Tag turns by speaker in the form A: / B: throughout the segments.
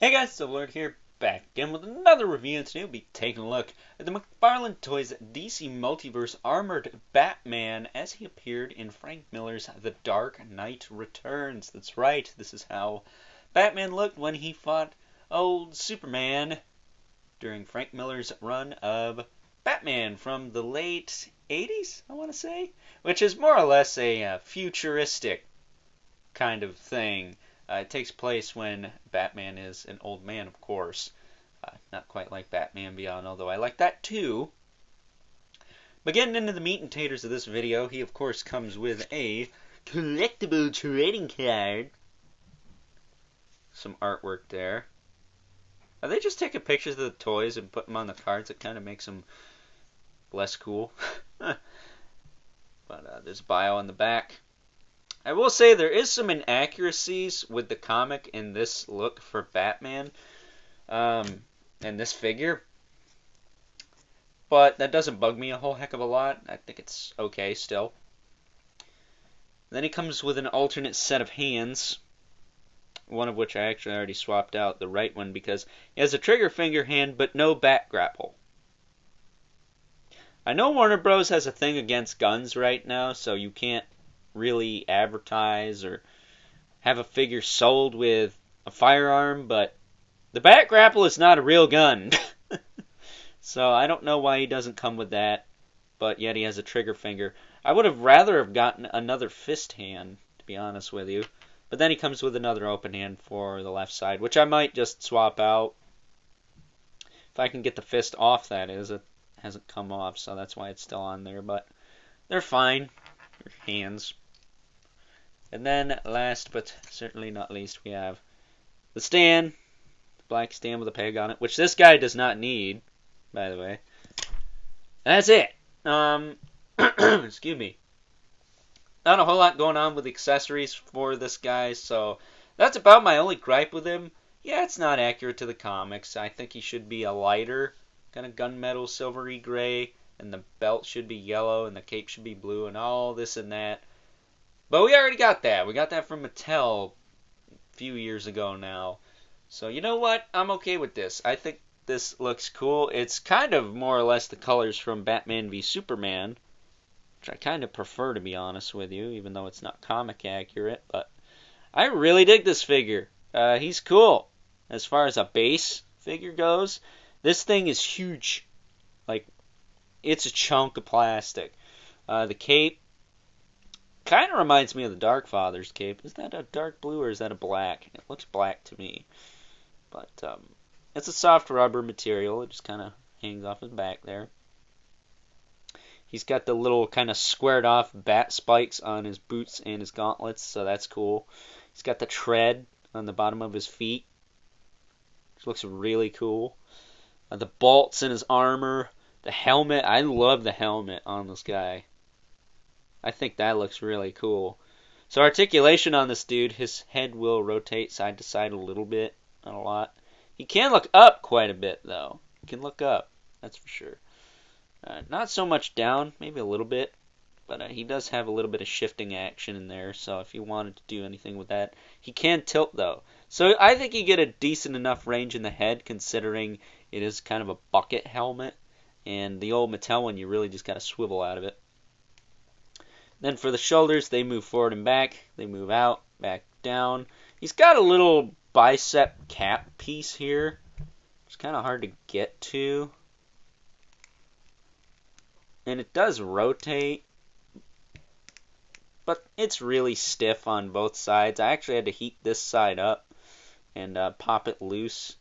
A: Hey guys, Silverlord here, back again with another review, and today we'll be taking a look at the McFarlane Toys DC Multiverse Armored Batman as he appeared in Frank Miller's The Dark Knight Returns. That's right, this is how Batman looked when he fought old Superman during Frank Miller's run of Batman from the late 80s, I want to say, which is more or less a futuristic kind of thing. It takes place when Batman is an old man, of course. Not quite like Batman Beyond, although I like that too. But getting into the meat and taters of this video, he of course comes with a collectible trading card. Some artwork there. Are they just taking pictures of the toys and put them on the cards? It kind of makes them less cool. But there's a bio on the back. I will say there is some inaccuracies with the comic in this look for Batman and this figure, but that doesn't bug me a whole heck of a lot. I think it's okay still. Then he comes with an alternate set of hands, one of which I actually already swapped out, the right one, because he has a trigger finger hand but no bat grapple. I know Warner Bros. Has a thing against guns right now, so you can't really advertise or have a figure sold with a firearm, but the bat grapple is not a real gun. So I don't know why he doesn't come with that, but yet he has a trigger finger. I would have rather have gotten another fist hand, to be honest with you, but then he comes with another open hand for the left side, which I might just swap out if I can get the fist off. That is, it hasn't come off, so that's why it's still on there, but they're fine. They're hands. And then, last but certainly not least, we have the stand, the black stand with a peg on it, which this guy does not need, by the way. That's it. Excuse me. Not a whole lot going on with accessories for this guy, so that's about my only gripe with him. Yeah, it's not accurate to the comics. I think he should be a lighter, kind of gunmetal, silvery gray, and the belt should be yellow, and the cape should be blue, and all this and that. But we already got that. We got that from Mattel a few years ago now. So you know what? I'm okay with this. I think this looks cool. It's kind of more or less the colors from Batman v Superman, which I kind of prefer, to be honest with you, even though it's not comic accurate. But I really dig this figure. He's cool. As far as a base figure goes, this thing is huge. Like, it's a chunk of plastic. The cape kind of reminds me of the Dark Father's cape. Is that a dark blue or is that a black? It looks black to me. But it's a soft rubber material. It just kind of hangs off his back there. He's got the little kind of squared off bat spikes on his boots and his gauntlets, so that's cool. He's got the tread on the bottom of his feet, which looks really cool. The bolts in his armor. The helmet. I love the helmet on this guy. I think that looks really cool. So articulation on this dude, his head will rotate side to side a little bit, not a lot. He can look up quite a bit, though. He can look up, that's for sure. Not so much down, maybe a little bit, but he does have a little bit of shifting action in there, so if you wanted to do anything with that, he can tilt, though. So I think you get a decent enough range in the head, considering it is kind of a bucket helmet, and the old Mattel one, you really just got to swivel out of it. Then for the shoulders, they move forward and back. They move out, back down. He's got a little bicep cap piece here. It's kind of hard to get to. And it does rotate, but it's really stiff on both sides. I actually had to heat this side up and pop it loose.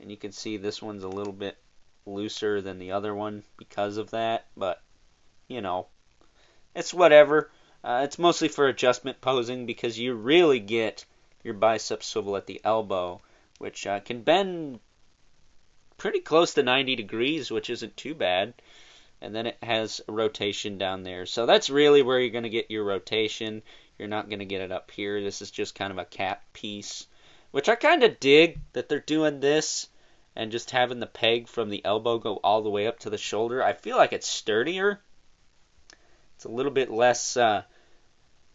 A: And you can see this one's a little bit looser than the other one because of that, but you know. It's whatever. It's mostly for adjustment posing because you really get your bicep swivel at the elbow, which can bend pretty close to 90 degrees, which isn't too bad. And then it has a rotation down there. So that's really where you're going to get your rotation. You're not going to get it up here. This is just kind of a cap piece, which I kind of dig that they're doing this and just having the peg from the elbow go all the way up to the shoulder. I feel like it's sturdier. It's a little bit less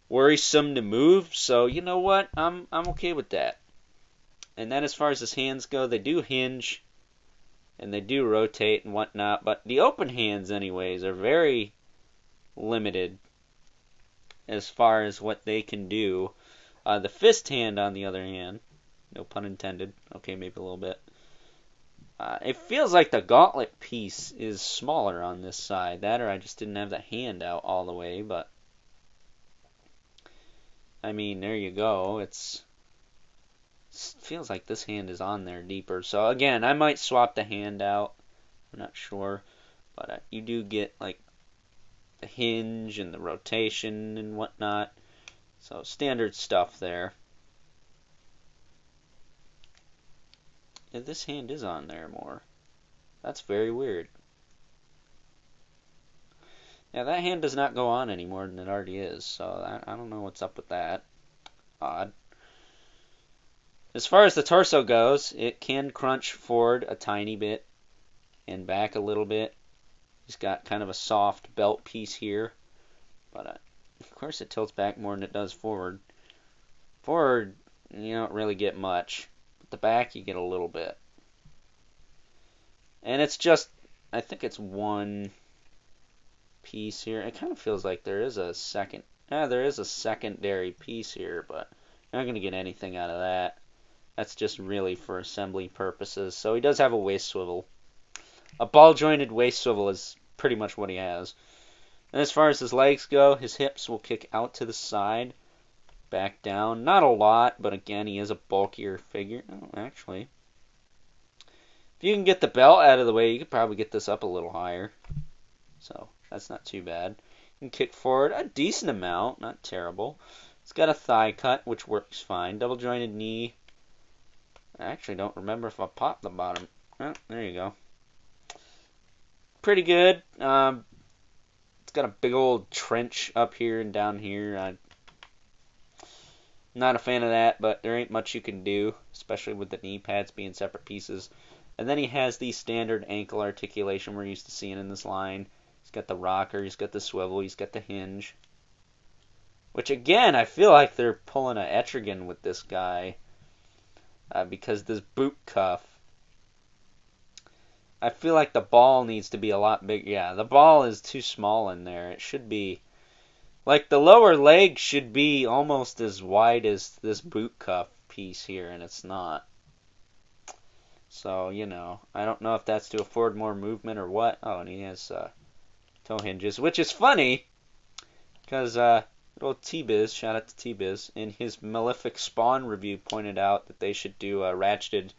A: worrisome to move, so you know what? I'm okay with that. And then as far as his hands go, they do hinge and they do rotate and whatnot, but the open hands anyways are very limited as far as what they can do. The fist hand, on the other hand, no pun intended, okay, maybe a little bit, it feels like the gauntlet piece is smaller on this side. That or I just didn't have the hand out all the way, but I mean, there you go. It feels like this hand is on there deeper. So again, I might swap the hand out. I'm not sure, but you do get like the hinge and the rotation and whatnot. So standard stuff there. Yeah, this hand is on there more. That's very weird. Yeah, that hand does not go on any more than it already is, so I don't know what's up with that. Odd. As far as the torso goes, it can crunch forward a tiny bit and back a little bit. He's got kind of a soft belt piece here, but of course it tilts back more than it does forward. Forward, you don't really get much, but the back you get a little bit. And it's just, I think it's one piece here. It kind of feels like there is a secondary piece here, but you're not going to get anything out of that. That's just really for assembly purposes. So he does have a waist swivel. A ball-jointed waist swivel is pretty much what he has. And as far as his legs go, his hips will kick out to the side, back down. Not a lot, but again, he is a bulkier figure. Oh, actually, if you can get the belt out of the way, you could probably get this up a little higher. So that's not too bad. You can kick forward a decent amount, not terrible. It's got a thigh cut, which works fine. Double jointed knee. I actually don't remember if I popped the bottom. Oh, there you go. Pretty good. It's got a big old trench up here and down here. I'm not a fan of that, but there ain't much you can do, especially with the knee pads being separate pieces. And then he has the standard ankle articulation we're used to seeing in this line. He's got the rocker, he's got the swivel, he's got the hinge. Which again, I feel like they're pulling an Etrigan with this guy. Because this boot cuff, I feel like the ball needs to be a lot bigger. Yeah, the ball is too small in there. It should be, like the lower leg should be almost as wide as this boot cuff piece here, and it's not. So, you know, I don't know if that's to afford more movement or what. Oh, and he has toe hinges, which is funny, because little T-Biz, shout out to T-Biz, in his Malefic Spawn review pointed out that they should do ratcheted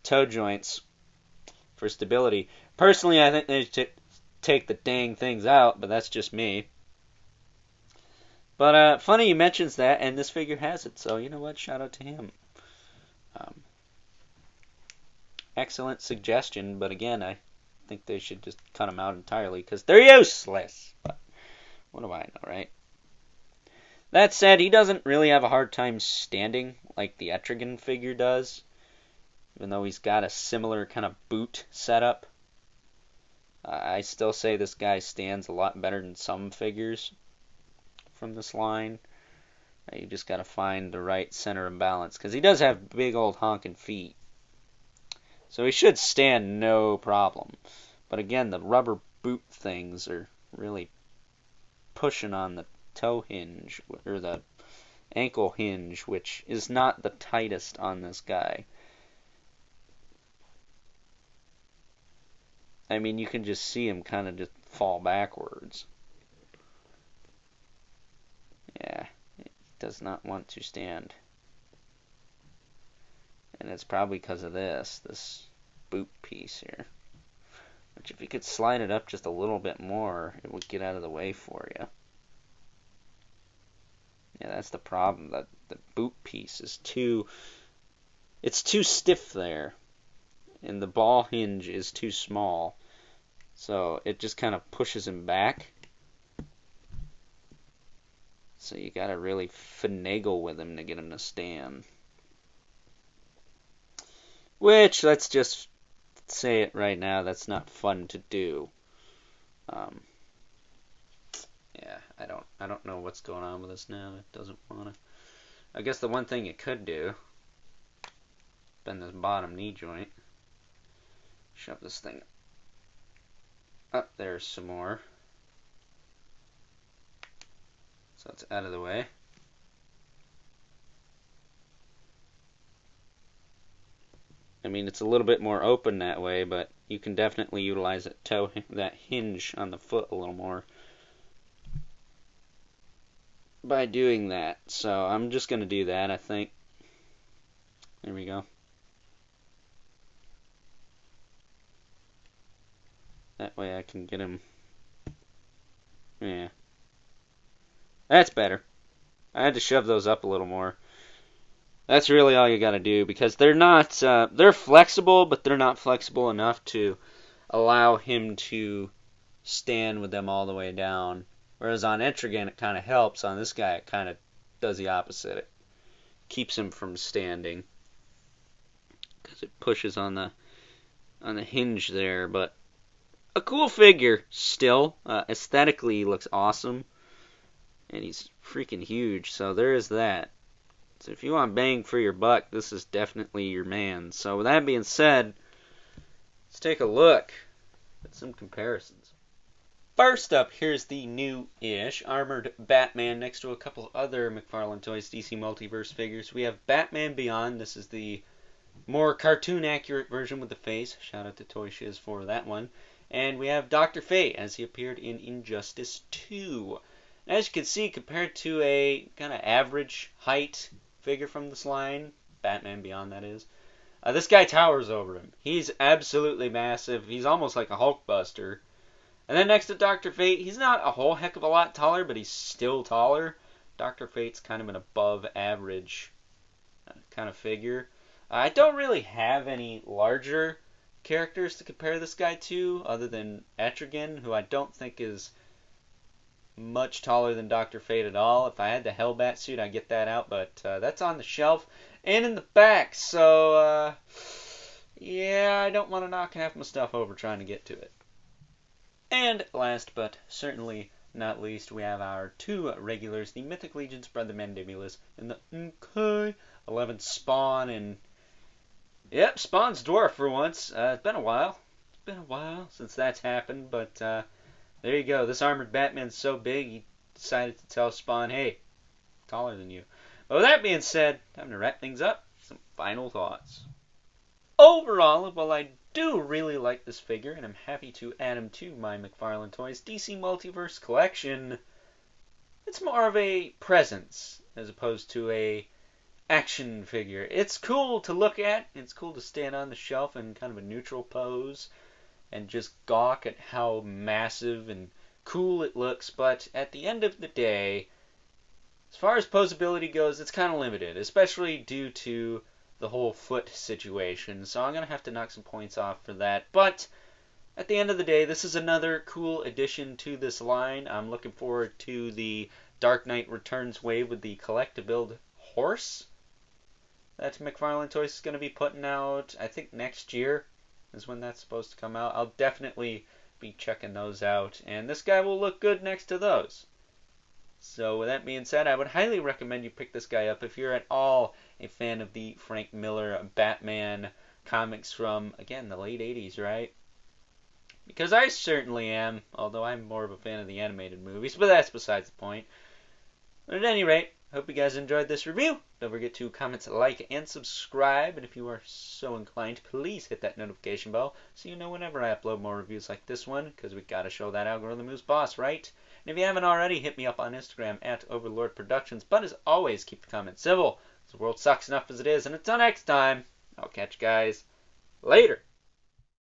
A: toe joints for stability. Personally, I think they should take the dang things out, but that's just me. But funny he mentions that, and this figure has it, so you know what, shout out to him. Excellent suggestion, but again, I think they should just cut them out entirely, because they're useless. But what do I know, right? That said, he doesn't really have a hard time standing like the Etrigan figure does, even though he's got a similar kind of boot setup. I still say this guy stands a lot better than some figures from this line. You just got to find the right center of balance, because he does have big old honking feet. So he should stand no problem. But again, the rubber boot things are really pushing on the toe hinge, or the ankle hinge, which is not the tightest on this guy. I mean, you can just see him kind of just fall backwards. Yeah, it does not want to stand. And it's probably because of this boot piece here. Which if you could slide it up just a little bit more, it would get out of the way for you. Yeah, that's the problem. The boot piece is it's too stiff there. And the ball hinge is too small. So it just kind of pushes him back. So you gotta really finagle with him to get him to stand. Which, let's just say it right now, that's not fun to do. Yeah, I don't know what's going on with this now. It doesn't wanna. I guess the one thing it could do bend this bottom knee joint. Shove this thing up there some more. So it's out of the way. I mean, it's a little bit more open that way, but you can definitely utilize that hinge on the foot a little more by doing that. So I'm just going to do that, I think. There we go. That way I can get him. Yeah. That's better. I had to shove those up a little more. That's really all you got to do, because they're not, they're flexible, but they're not flexible enough to allow him to stand with them all the way down. Whereas on Etrigan, it kind of helps. On this guy, it kind of does the opposite. It keeps him from standing because it pushes on the hinge there. But a cool figure still. Aesthetically, he looks awesome, and he's freaking huge. So there is that. So if you want bang for your buck, this is definitely your man. So with that being said, let's take a look at some comparisons. First up, here's the new-ish armored Batman next to a couple other McFarlane Toys DC Multiverse figures. We have Batman Beyond. This is the more cartoon-accurate version with the face. Shout out to Toy Shiz for that one. And we have Dr. Fate, as he appeared in Injustice 2. As you can see, compared to a kind of average height figure from this line, Batman Beyond that is, this guy towers over him. He's absolutely massive. He's almost like a Hulkbuster. And then next to Dr. Fate, he's not a whole heck of a lot taller, but he's still taller. Dr. Fate's kind of an above average kind of figure. I don't really have any larger characters to compare this guy to, other than Etrigan, who I don't think is much taller than Dr. Fate at all. If I had the Hellbat suit, I'd get that out, but that's on the shelf and in the back, so yeah, I don't want to knock half my stuff over trying to get to it. And last but certainly not least, we have our two regulars, the Mythic Legions, Brother Mandibulus, and the MK11 Spawn, and yep, Spawn's dwarf for once. It's been a while. It's been a while since that's happened, but there you go. This armored Batman's so big, he decided to tell Spawn, hey, taller than you. But with that being said, time to wrap things up. Some final thoughts. Overall, while I do really like this figure, and I'm happy to add him to my McFarlane Toys DC Multiverse collection, it's more of a presence as opposed to a action figure. It's cool to look at. It's cool to stand on the shelf in kind of a neutral pose and just gawk at how massive and cool it looks, but at the end of the day, as far as posability goes, it's kind of limited, especially due to the whole foot situation, so I'm going to have to knock some points off for that. But at the end of the day, this is another cool addition to this line. I'm looking forward to the Dark Knight Returns wave with the collect-to-build horse that McFarlane Toys is going to be putting out. I think next year is when that's supposed to come out. I'll definitely be checking those out, and this guy will look good next to those. So with that being said, I would highly recommend you pick this guy up if you're at all a fan of the Frank Miller Batman comics from, again, the late 80s, right? Because I certainly am, although I'm more of a fan of the animated movies, but that's besides the point. But at any rate, hope you guys enjoyed this review. Don't forget to comment, like, and subscribe. And if you are so inclined, please hit that notification bell so you know whenever I upload more reviews like this one, because we got to show that algorithm who's boss, right? And if you haven't already, hit me up on Instagram at Overlord Productions. But as always, keep the comments civil. The world sucks enough as it is. And until next time, I'll catch you guys later.